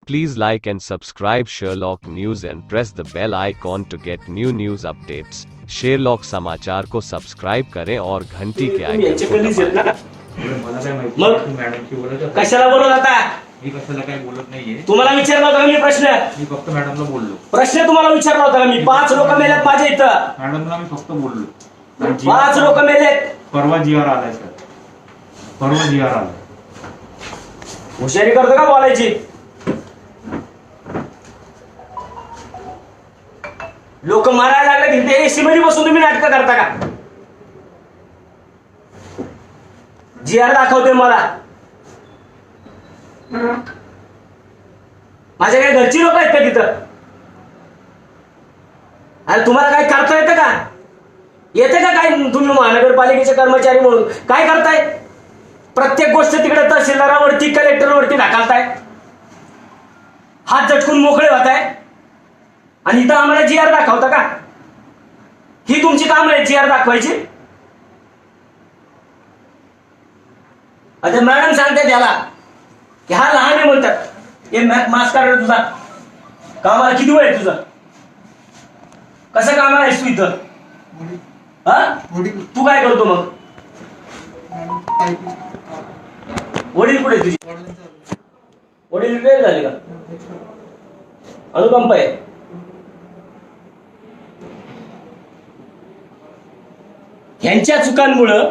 Please like and subscribe Sherlock News and press the bell icon to get new news updates. Sherlock समाचार को subscribe करें और घंटी के icon को दबाएं. मला काय माहिती मग मॅडम की बोलत होता. कशाला बोलत आता? मी कशाला काय बोलत नाहीये. तुम्हाला विचारला होता का मी प्रश्न? मी फक्त मॅडमला बोललो. प्रश्न तुम्हाला विचारला होता का मी? 5 लोक मेलेत माझ्या इथं. मॅडमला मी फक्त बोललो. 5 लोक मेलेत. परवा जीआर आलाय सर. परवा जीआर आलाय. हुशारी करतो का बोलायची? लोक मारायला लागले तिथे एसी मध्ये बसून तुम्ही नाटक करता का? जीआर दाखवते मला. माझ्या काही घरची लोक आहेत का तिथं? अरे तुम्हाला काय करता येतं का? येते का काय? तुम्ही महानगरपालिकेचे कर्मचारी म्हणून काय करताय? प्रत्येक गोष्ट तिकडे तहसीलदारावरती कलेक्टरवरती ढकलताय. हात झटकून मोकळे होताय आणि इथं आम्हाला जीआर दाखवता का? ही तुमची काम आहे जीआर दाखवायची? आता मॅडम सांगते त्याला की हा लहान आहे म्हणतात. हे मास्क काढ तुझा. कामाला किती वेळ आहे तुझा? कसं कामाला आहेस तू इथं? तू काय करतो मग? वडील कुठे तुझी? वडील रिटायर झाले का? अनुकंप आहे. ह्यांच्या चुकांमुळं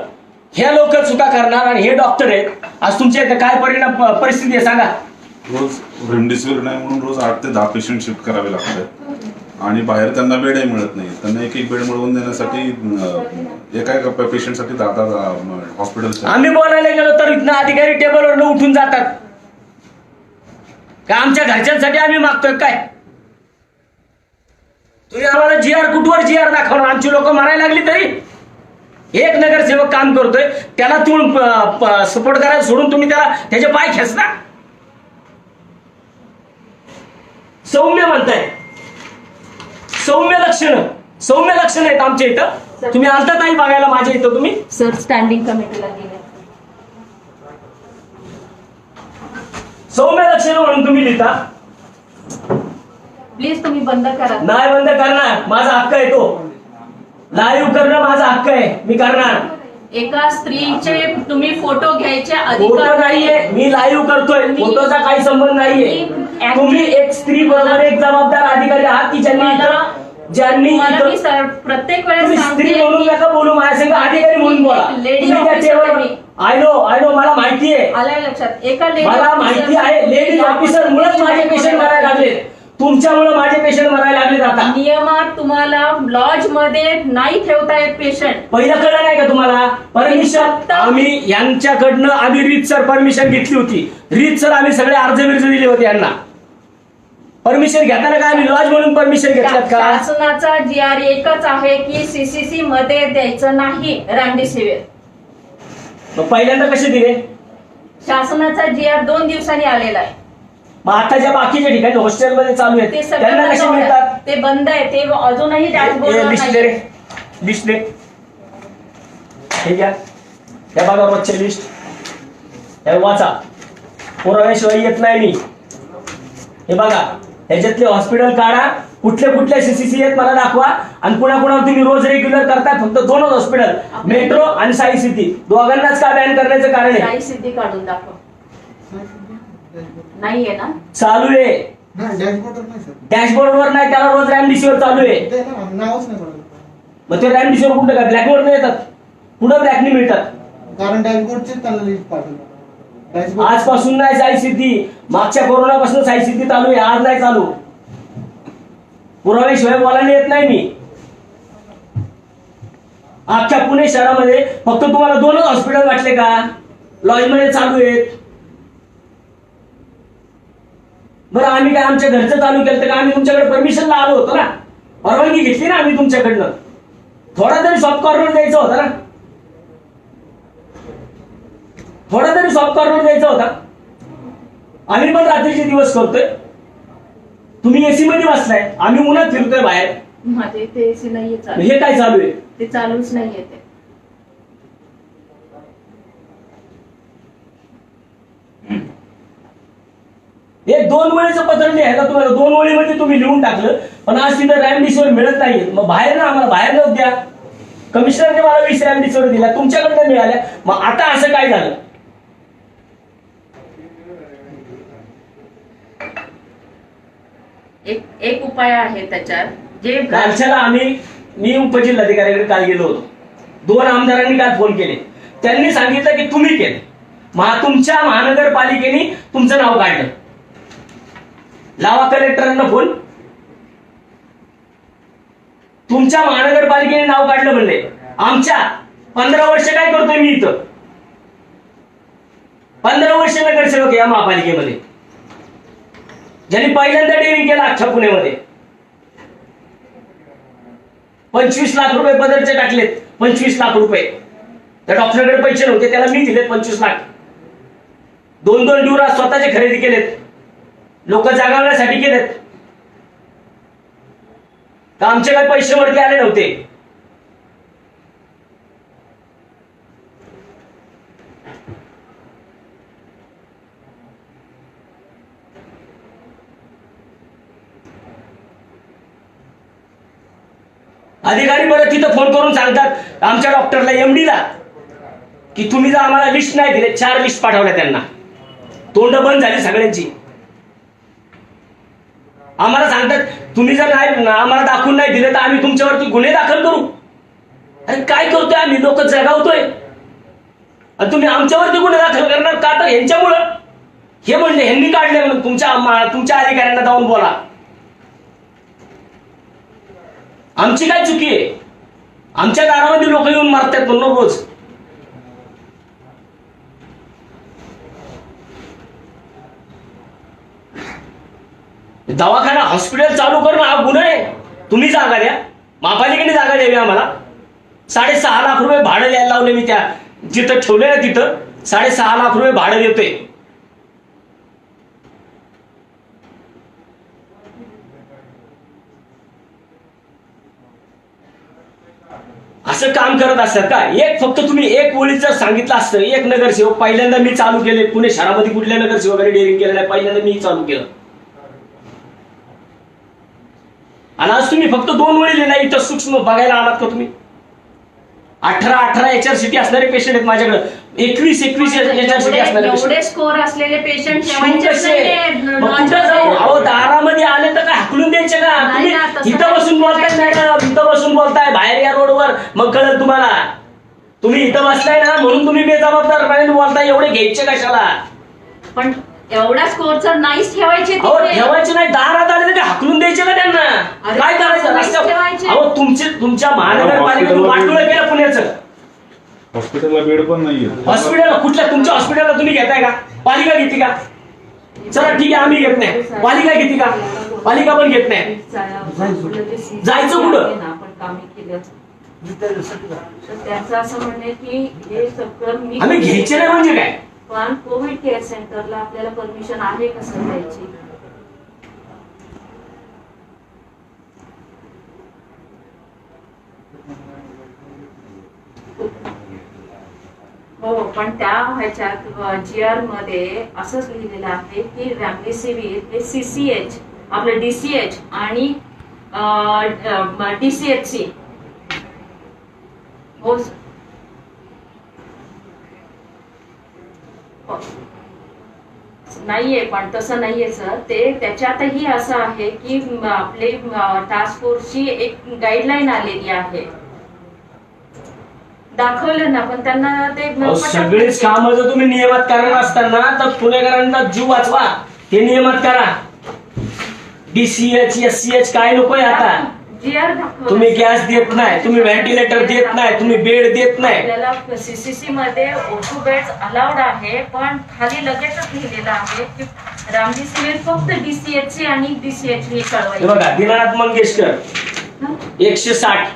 ह्या लोक चुका करणार आणि हे डॉक्टर आहेत. आज तुमच्या इथं काय परिस्थिती आहे सांगा? रोज रेमडेसिवीर नाही म्हणून रोज 8 ते 10 पेशंट शिफ्ट करावे लागतात आणि बाहेर त्यांना बेडही मिळत नाही. त्यांना एक बेड मिळवून देण्यासाठी एका पेशंटसाठी 10 हॉस्पिटल. आम्ही बोलायला गेलो तर इथनं अधिकारी टेबलवर उठून जातात का आमच्या घरच्यांसाठी आम्ही मागतोय काय? तुम्ही आम्हाला जीआर कुठवर जीआर दाखवणार? आमची लोक मारायला लागली तरी एक नगरसेवक काम करतोय त्याला तुम्ही सपोर्ट करायला सोडून तुम्ही त्याचे पाय खेचता. सौम्य म्हणताय. सौम्य लक्षण आहेत आमच्या इथं. तुम्ही आलता ताई बघायला माझ्या इथं तुम्ही? सर स्टँडिंग कमिटीला गेले. सौम्य लक्षण म्हणून तुम्ही लिहिता. प्लीज तुम्ही बंद करा. नाही बंद करणार. माझा हक्क आहे तो. लाईव्ह करणं माझा हक्क आहे. मी करणार. एका स्त्रीचे तुम्ही फोटो घ्यायचे फोटो अधिकार नाहीये. मी लाईव्ह करतोय. फोटोचा काही संबंध नाहीये. तुम्ही एक स्त्री बरोबर एक जबाबदार अधिकारी आहात की ज्यांनी मला मी सर प्रत्येक वेळेस स्त्री म्हणून नका बोलू माझ्या संग. अधिकारी म्हणून बोला. लेडी ऑफिसर आय नो मला माहिती आहे. आल्या लक्षात. एका मला माहिती आहे. लेडीज ऑफिसर मुळेच माझे पेशंट मरायला लागले. तुमच्यामुळे माझे पेशंट मरायला लागले. आता नियमात तुम्हाला लॉज मध्ये नाही ठेवता येत पेशंट. पहिलं कळलं नाही का तुम्हाला? परमिशन आम्ही यांच्याकडनं रीतसर परमिशन घेतली होती. रीतसर आम्ही सगळे अर्ज दिले होते यांना. परमिशन घेताना काय आम्ही लॉज म्हणून परमिशन घेतल्यात का? शासनाचा जीआर एकच आहे की सीसीसी मध्ये द्यायचं नाही रेमडेसिवीर. मग पहिल्यांदा कसे दिले? शासनाचा जीआर 2 दिवसांनी आलेला आहे. मग आताच्या बाकीच्या ठिकाणी हॉस्टेलमध्ये चालू आहेत ते त्यांना कसे सगळं मिळतात? ते बंद आहे. ते अजूनही लिस्ट दे. हे घ्या. हे बघा रोजचे लिस्ट. हे वाचा. पुराव्याशिवाय येत नाही मी. हे बघा ह्याच्यातले हॉस्पिटल काढा. कुठल्या सीसीसी आहेत मला दाखवा. आणि कुणाकुणावर तुम्ही रोज रेग्युलर करताय? फक्त 2च हॉस्पिटल, मेट्रो आणि साई सिटी. दोघांनाच का बॅन करण्याचं कारण आहे? साई सिद्धी काढून दाखव. नाहीये ना? चालू आहे. डॅशबोर्डवर नाही. त्याला रोज रेमडेसिवीर चालू आहे. मग ते रेमडेसिवीर कुठं काय ब्लॅकवर नाही येतात? पुढे ब्लॅकनी मिळतात. कारण डॅशबोर्डचे त्याला लिस्ट पाठवलं. आजपासून नाही साई सिद्धी. मागच्या कोरोनापासून साई सिद्धी चालू आहे. आज नाही चालू. पुराव्याशिवाय बोलायला येत नाही मी. अख्ख्या पुणे शहरामध्ये फक्त तुम्हाला 2च हॉस्पिटल वाटले का लॉज मध्ये चालू आहेत? बरं आम्ही काय आमच्या घरचं चालू केलं का? आम्ही तुमच्याकडे परमिशनला आलो होतो ना. परवानगी घेतली ना आम्ही तुमच्याकडनं. थोडा तरी सॉफ्ट कॉर्नर द्यायचा होता ना. थोडा तरी सॉफ्ट कॉर्नर द्यायचा होता. आम्ही पण रात्रीचे दिवस करतोय. तुम्ही एसी मध्ये बसलाय. आम्ही उन्हात फिरतोय बाहेर. माझे ते एसी नाहीये चालू. हे काय चालू आहे? ते चालूच नाहीये ते. एक 2 वेळेचं पत्र लिहायला तुम्हाला 2 वेळेमध्ये तुम्ही लिहून टाकलं, पण आज तिथं रॅमडिसिव्हिर मिळत नाही. मग बाहेर ना आम्हाला बाहेर न द्या. कमिशनरने मला 20 रॅमडिसिव्हिर दिला, तुमच्याकडनं मिळाल्या. मग आता असं काय झालं? एक उपाय आहे त्याच्यात, जे कालच्याला मी उपजिल्हाधिकाऱ्याकडे काल गेलो होतो. 2 आमदारांनी काल फोन केले. त्यांनी सांगितलं की तुम्ही केले. तुमच्या महानगरपालिकेने तुमचं नाव काढलं. लावा कलेक्टरांना फोन. तुमच्या महानगरपालिकेने नाव काढलं म्हणले. आमच्या 15 वर्ष काय करतोय मी इथं? 15 वर्ष नगरसेवक या महापालिकेमध्ये, ज्यांनी पहिल्यांदा डेअरिंग केलं अख्ख्या पुण्यामध्ये. 25 लाख रुपये पदरचे टाकलेत. 25 लाख रुपये. त्या डॉक्टरकडे पैसे नव्हते, त्याला मी दिलेत 25 लाख. 2 ड्युरा स्वतःचे खरेदी केलेत. लोक जागवण्यासाठी केलेत. तर आमचे काही पैसे वरती आले नव्हते. अधिकारी परत तिथं फोन करून सांगतात आमच्या डॉक्टरला, एमडीला, की तुम्ही जर आम्हाला लिस्ट नाही दिले, 4 लिस्ट पाठवल्या त्यांना. तोंड बंद झाली सगळ्यांची. आम्हाला सांगतात तुम्ही जर नाही आम्हाला दाखवून नाही दिले तर आम्ही तुमच्यावरती गुन्हे दाखल करू. अरे काय करतोय आम्ही? लोक जगावतोय आणि तुम्ही आमच्यावरती गुन्हे दाखल करणार का? तर यांच्यामुळं हे म्हणले, ह्यांनी काढले म्हणून. तुमच्या अधिकाऱ्यांना जाऊन बोला. आमची काय चुकी आहे? आमच्या दारामध्ये लोक येऊन मारतात म्हणून रोज. दवाखाना हॉस्पिटल चालू करणं हा गुन्हा आहे. तुम्ही जागा द्या, महापालिकेने जागा द्यावी आम्हाला. 6.5 लाख रुपये भाडं द्यायला लावले मी. त्या जिथं ठेवले ना तिथं 6.5 लाख रुपये भाडं देतोय. असं काम करत असतात का? फक्त तुम्ही एक ओळीच जर सांगितलं असतं, एक नगरसेवक, पहिल्यांदा मी चालू केले पुणे शहरामध्ये, कुठल्या नगरसेवकाने डेअरिंग केलं नाही, पहिल्यांदा मी चालू केलं. आणि आज तुम्ही फक्त 2 वेळी लिहिला. इथं सूक्ष्म बघायला आलात का तुम्ही? 18 HRCT असणारे पेशंट आहेत माझ्याकडे. 21 HRCT असणारे एवढे स्कोर असलेले पेशंट दारामध्ये आले तर काय हाकलून द्यायचे का? तुम्ही इथं बसून बोलताय मॅडम, इथं बसून बोलताय, बाहेर या रोडवर, मग कळत तुम्हाला. तुम्ही इथं बसताय ना म्हणून तुम्ही बेजबाबदारपणे बोलताय. एवढे घ्यायचे कशाला? पण एवढ्या स्कोरचं नाहीच ठेवायचे. ठेवायचे नाही. दारात आले तर हाकलून द्यायचे का त्यांना? काय करायचं? तुमच्या महानगरपालिकेतून वाटोळं केलं पुण्याचं. हॉस्पिटलला बेड पण नाहीये. हॉस्पिटल कुठल्या? तुमच्या हॉस्पिटलला तुम्ही घेताय का? पालिका घेते का? चला ठीक आहे, आम्ही घेत नाही. पालिका घेते का? पालिका पण घेत नाही. जायचं कुठं? त्याचं असं म्हणणे की हे सगळं आम्ही घ्यायचे नाही म्हणजे काय? पण कोविड केअर सेंटरला आपल्याला परमिशन आहे का सर द्यायची? हो, पण त्या ह्याच्यात GR मध्ये असंच लिहिलेलं आहे की रॅमडेसिव्हिर हे CCH, आपलं DCH आणि DCHC. हो नाहीये, पण तसं नाहीये सर. ते त्याच्यातही असं आहे की आपले टास्क फोर्सची एक गाईडलाईन आलेली आहे. दाखवलं ना, पण त्यांना ते सगळेच काम जर तुम्ही नियमात करणार असताना तर पुणेकरांचा जीव वाचवा. हे नियमात करा. DCH SCH काय नकोय आता. तुम्ही गॅस देत नाही, तुम्ही व्हेंटिलेटर देत नाही, तुम्ही बेड देत नाही. आपल्याला CCC मध्ये O2 बेड्स अलाउड आहे, पण खाली लगेचच लिहिलेलं आहे की रॅमडेसिव्हिर फक्त DCHC आणि DCH कळवायचे. बघा, दीनानाथ मंगेशकर 160,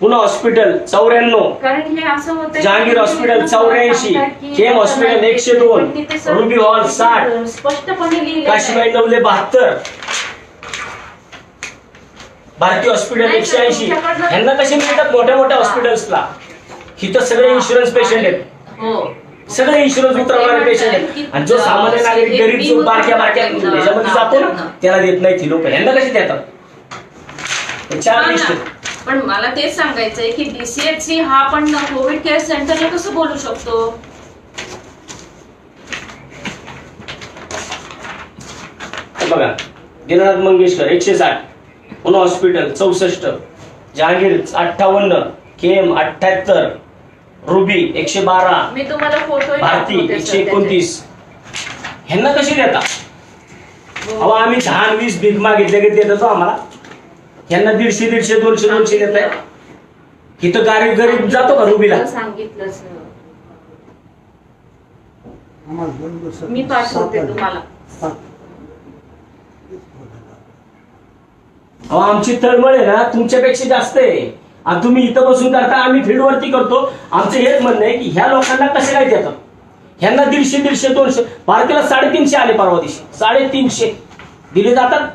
पुणे हॉस्पिटल 94, कारण हे असं होतं, जहांगीर हॉस्पिटल 84, केम हॉस्पिटल 102, रुबी हॉल 60, स्पष्टपणे लिहिलेलं काशीबाई नवले 72, भारती हॉस्पिटल 180. यांना कसे मिळतात मोठ्या मोठ्या हॉस्पिटल्सला? इथं सगळे इन्शुरन्स पेशंट आहेत. हो, सगळे इन्शुरन्स उतरवणारे पेशंट आहेत आणि जो सामान्य नागरिक गरीब जो बारक्या ह्याच्यामध्ये जातो ना त्याला देत नाही ती लोक. ह्यांना कशी देतात? 4 लिस्ट पण मला तेच सांगायचंय की डीसीएचसी हा पण कोविड केअर सेंटरला कसं बोलू शकतो? बघा, दीनानाथ मंगेशकर 160, पुणे हॉस्पिटल 64, जहांगीर 58, केम 78, रुबी 112, मी तुम्हाला फोटो भारती 129. ह्यांना कशी देता? अहो आम्ही 10-20 भीक मागितले की देत होतो आम्हाला. ह्यांना 150-150, 200-200 देत आहे. इथं गरीब जातो का रुबीला? सांगितलं आम्हाला 2 दिवसात मी पाठवते तुम्हाला. अहो आमची तळमळ आहे ना तुमच्यापेक्षा जास्त आहे. आणि तुम्ही इथं बसून करता, आम्ही फील्डवरती करतो. आमचं हेच म्हणणं आहे की ह्या लोकांना कसे काय देतात? ह्यांना 150-150, 200, भारतीला 350 आले परवा दिवशी. 350 दिले जातात.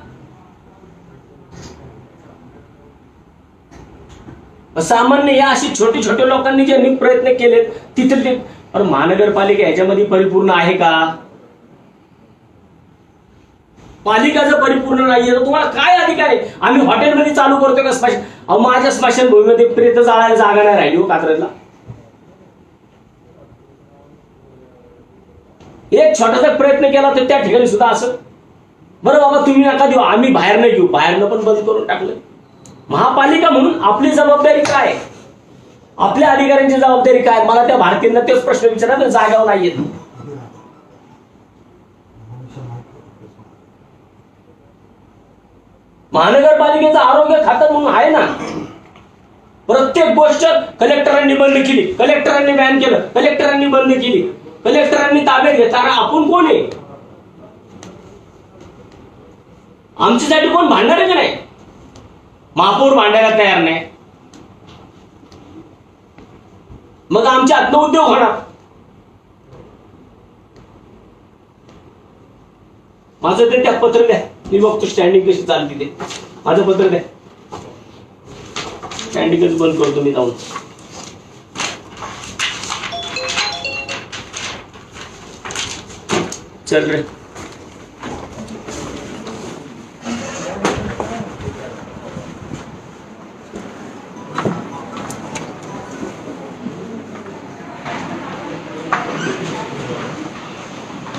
सामान्य या अशी छोटे छोटे लोकांनी ज्यांनी प्रयत्न केलेत तिथे पण महानगरपालिका ह्याच्यामध्ये परिपूर्ण आहे का? पालिका जर परिपूर्ण नाहीये तर तुम्हाला काय अधिकार आहे? आम्ही हॉटेलमध्ये चालू करतोय का स्मशान? अहो माझ्या स्मशानभूमीमध्ये प्रेत जाळायला जागा नाही राहिली हो कात्रजला. एक छोटासा प्रयत्न केला तर त्या ठिकाणी सुद्धा असं. बरं बाबा तुम्ही नका देऊ, आम्ही बाहेर नाही घेऊ. बाहेरनं पण बंद करून टाकलं. महापालिका म्हणून आपली जबाबदारी काय? आपल्या अधिकाऱ्यांची जबाबदारी काय? मला त्या भारतीयांना तेच प्रश्न विचारला, जागावर नाही येत. महानगरपालिकेचं आरोग्य खातं म्हणून आहे ना. प्रत्येक गोष्ट कलेक्टरांनी बंद केली, कलेक्टरांनी बॅन केलं, कलेक्टरांनी बंद केली, कलेक्टरांनी ताब्यात घेताना आपण कोण आहे? आमच्यासाठी कोण भांडणार आहे की नाही? महापौर भांडायला तयार नाही, मग आमच्या हातनं उद्योग होणार. माझं ते त्यात पत्र द्या, मी बघतो स्टँडिंग कशी चालते ते. माझं पत्र द्या, स्टँडिंगच बंद करतो मी जाऊन. चल रे.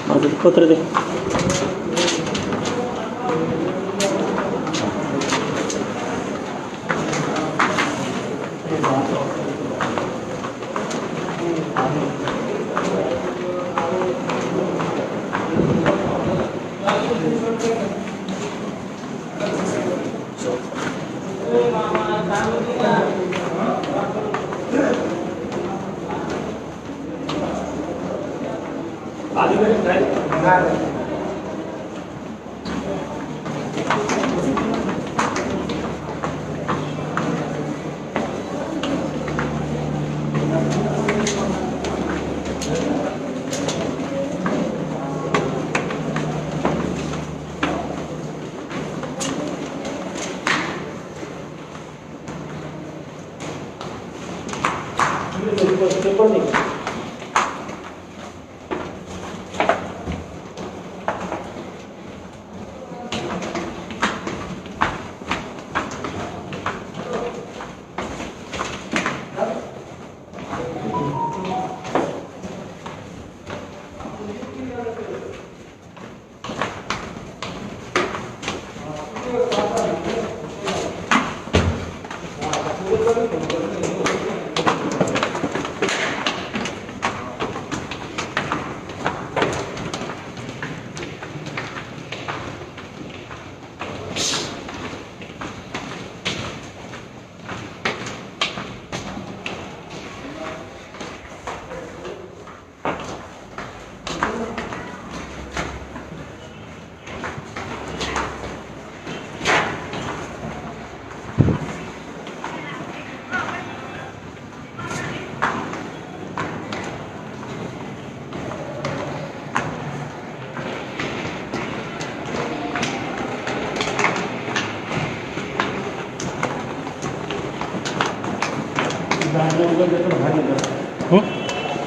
माझं पत्र दे.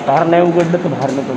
दार नाही उघडलं तर बाहेर नको.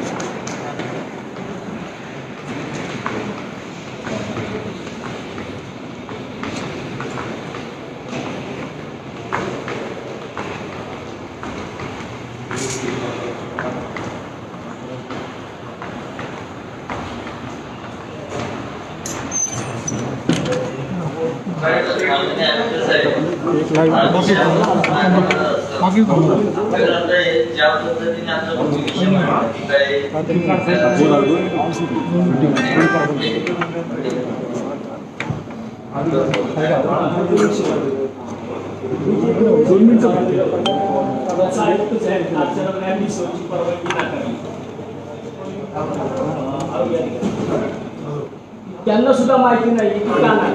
त्यांना सुद्धा माहिती नाही की का नाही.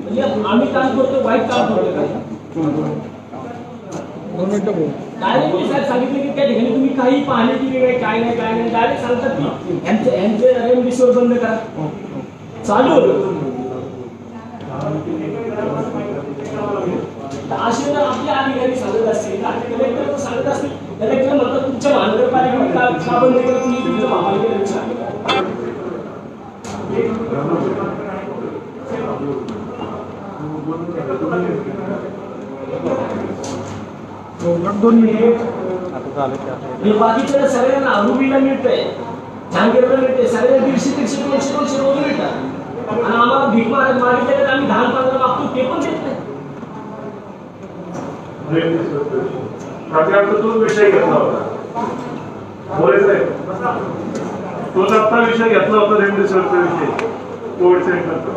म्हणजे आम्ही काम करतो वाईट काम करतो डायरेक्ट साहेब सांगितलं की त्या ठिकाणी तुम्ही काही पाहणी केली नाही, काय नाही डायरेक्ट सांगतात की यांचे रेमडिसिव्हिर बंद करा. चालू होतं असे जर आपले अधिकारी सांगत असतील, कलेक्टर सांगत असतील, कलेक्टर म्हणतात तुमच्या महानगरपालिका का बंद केलं, तुम्ही तुमच्या महापालिकेला विचारा. बाकीच्या सगळ्यांना अरुबीला मिळतंय, जहांगीरला मिळते, सगळ्यांना 150-200 रोज मिळतात. आणि आम्हाला भीक मागितले तर आम्ही 10-15 मागतो, ते पण देत नाही. तोच विषय घेतला होता, तोच आता विषय घेतला होता रेमडेसिवीरचा विषय, कोविड सेंटरचा.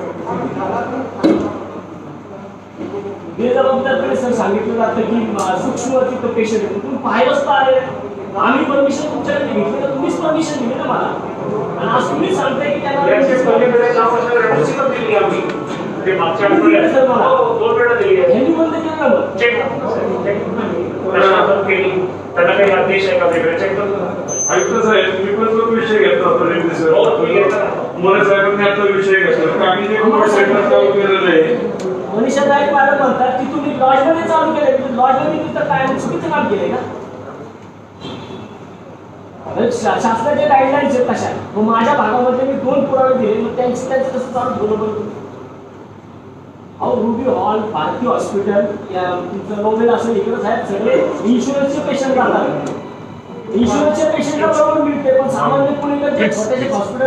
बेजबाबदारपणे सर सांगितलं जातं की सूक्ष्म तिथं पेशंट आहे, तुम्ही पाहायलाच पाहिले. आम्ही परमिशन तुमच्याकडे घेतली तर तुम्हीच परमिशन दिली ना मला, आणि आज तुम्हीच सांगताय की त्यांना ह्यांनी बंद केलं त्यांना काही आदेश आहे का वेगळे चेक करतो. ऐकलं साहेब, मी पण तो विषय घेतला होता रेमडेसिवीर. मोरे साहेबांनी आता विषय घेतला, आम्ही जे कोविड सेंटर चालू केलेलं आहे. मनीषा नाईक मॅडम म्हणतात की तुम्ही लॉजमध्ये चालू केले, लॉजमध्ये तिथं काय चुकीचं काम केलंय ना. शासनाचे गाईडलाईन्स आहेत तशा. मग माझ्या भागामध्ये मी 2 पुरावे दिले, मग त्यांचं कसं चालू बरोबर. अहो रुबी हॉल, भारती हॉस्पिटल, तुमचं नोबेल असेल, इकडे साहेब सगळे इन्शुरन्सचे पेशंट राहतात. इन्शुरन्सच्या पेशंटला बरोबर मिळते, पण सामान्य पुणे जे छोट्याशा हॉस्पिटल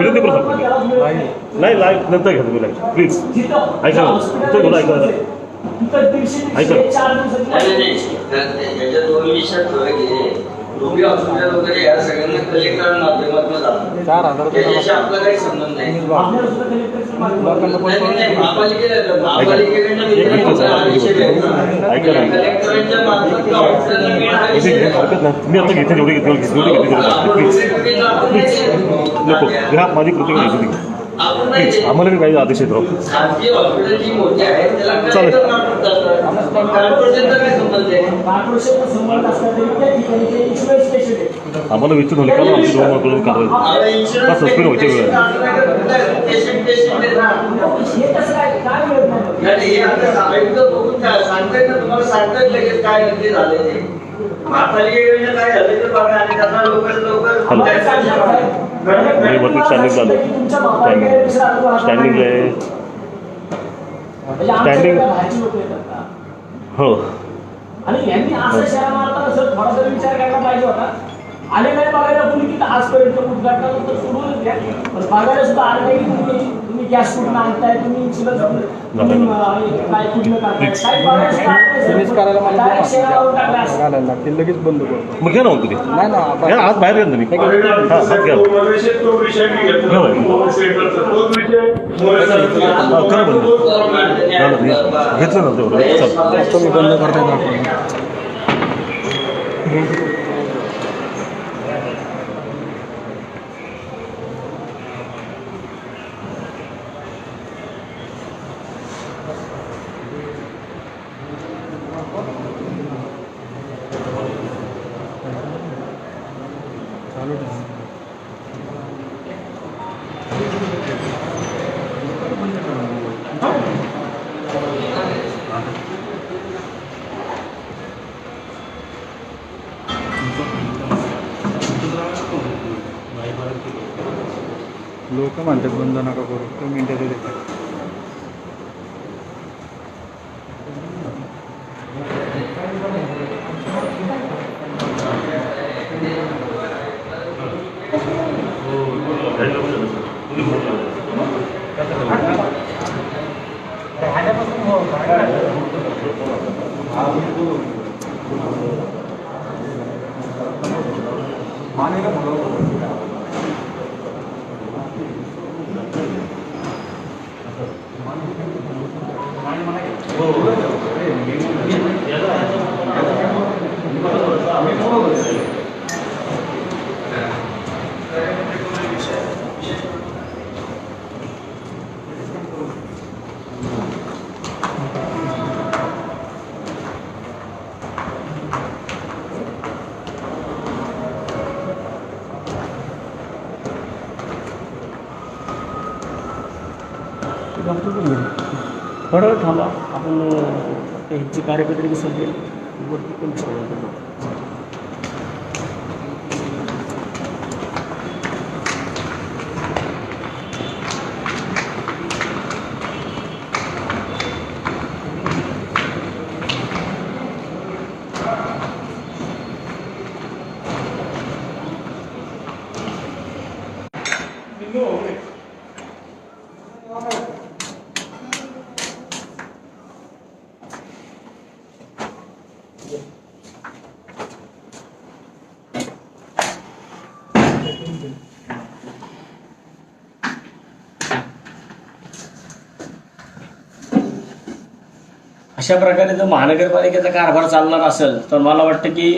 नाही लाईव्ह नंतर घ्या तुम्ही लाईव्ह प्लीज. ऐका हॉस्पिटल ऐका तिथं 150-4 दिवसाची याच्या 2 विषयात रुबी हॉस्पिटल वगैरे या सगळ्यांना कलेक्टर माध्यमातून जातात. त्याच्याशी आपला काही संबंध नाही. आपल्याला सुद्धा कलेक्टरच्या माध्यमातून महापालिकेकडनं कलेक्टरांच्या मार्फत मी आता घेते जेवढी नको घ्या माझी कृती घ्यायची प्लीज. आम्हाला मी काही आदेश येतो. खाजगी हॉस्पिटल जी मोठी आहे त्याला कलेक्टर मार्फत जातात. कॉर्पोरेशनचा काय संबंध आहे? कॉर्पोरेशनचा संबंध असला तरी त्या ठिकाणी ते इन्शुरन्स पेशंट आहे. आम्हाला विचारून होले का आमची दोन कारवाई सस्पेंड व्हायची वेळ हे कसं काय मिळत नाही. सांगताय ना, तुम्हाला सांगताय लगेच काय नक्की झाले ते. महापालिकेकडनं काय झाले तर बघा, आणि त्यांना लवकर मी वरती स्टँडिंग झालं, स्टँडिंगला आहे स्टँडिंग हो. आणि यांनी असं शहरा मारताना सर थोडासा विचार करायला पाहिजे होता. आले नाही बघायला कुणी तिथं आजपर्यंत उद्घाटनानंतर सोडूनच द्या, पण बघायला सुद्धा आलं नाही की तुम्ही गॅस कुठून आणताय, तुम्ही इन्शुरन्स काय कुठलं काय बघायला लगेच बंद करतो. मग घ्या ना मग तुम्ही नाही ना, आज बाहेर घ्या तुम्ही हां घ्या तो विषय मी घेतला कोविड सेंटरचा, तोच विषय मोरे करा बंद घेतलं ना तेवढं. तुम्ही बंद करताय. लोक म्हणतात बंद नका करू, 2 मिनिटं देतात. थोडं वेळ थांबा, आपण ह्यांची कार्यपत्रिका सध्या वरती पण ठेवू. अशा प्रकारे जर महानगरपालिकेचा कारभार चालणार असेल तर मला वाटतं की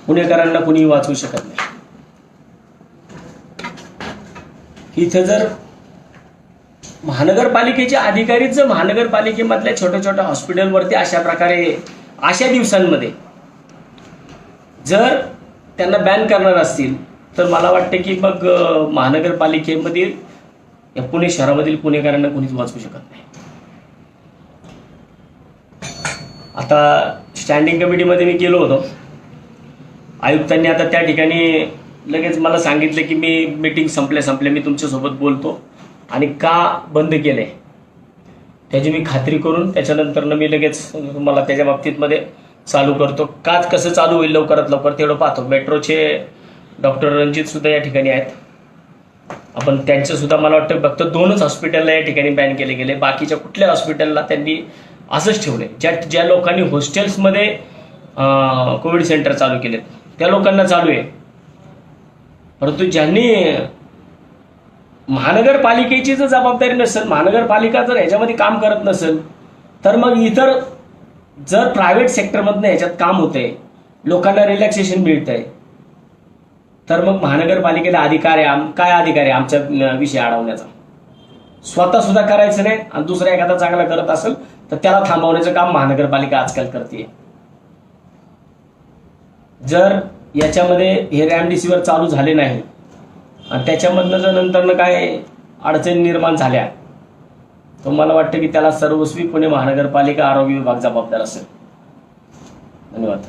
पुणेकरांना कुणीही वाचवू शकत नाही. इथं जर महानगरपालिकेचे अधिकारीच जर महानगरपालिकेमधल्या छोट्या छोट्या हॉस्पिटलवरती अशा प्रकारे अशा दिवसांमध्ये जर त्यांना बॅन करणार असतील तर मला वाटतं की मग महानगरपालिकेमधील या पुणे शहरामधील पुणेकरांना कुणीच वाचवू शकत नाही. आता स्टँडिंग कमिटीमध्ये मी गेलो होतो. आयुक्तांनी आता त्या ठिकाणी लगेच मला सांगितलं की मी मीटिंग संपल्या मी तुमच्यासोबत बोलतो आणि का बंद केलं आहे त्याची मी खात्री करून त्याच्यानंतरनं मी लगेच तुम्हाला त्याच्या बाबतीतमध्ये चालू करतो. का कसं चालू होईल लवकरात लवकर तेवढं पाहतो. मेट्रोचे डॉक्टर रणजितसुद्धा या ठिकाणी आहेत. आपण त्यांचंसुद्धा मला वाटतं फक्त 2च हॉस्पिटलला या ठिकाणी बॅन केले गेले. बाकीच्या कुठल्या हॉस्पिटलला त्यांनी असंच ठेवले. ज्या लोकांनी हॉस्टेल्समध्ये कोविड सेंटर चालू केलेत त्या लोकांना चालू आहे. परंतु ज्यांनी महानगरपालिकेची जर जबाबदारी नसेल, महानगरपालिका जर ह्याच्यामध्ये काम करत नसेल तर मग इतर जर प्रायव्हेट सेक्टरमधनं ह्याच्यात काम होतंय, लोकांना रिलॅक्सेशन मिळतंय, तर मग महानगरपालिकेला काय अधिकार आहे आमच्या विषय अडवण्याचा? स्वतः सुद्धा करायचं नाही आणि दुसरा एखादा चांगला करत असेल तर त्याला थांबवण्याचं काम महानगरपालिका आजकाल करते. जर याच्यामध्ये हे रेमडेसिवीर चालू झाले नाही आणि त्याच्यामधनं जर नंतरनं काय अडचणी निर्माण झाल्या तर मला वाटतं की त्याला सर्वस्वी पुणे महानगरपालिका आरोग्य विभाग जबाबदार असेल. धन्यवाद.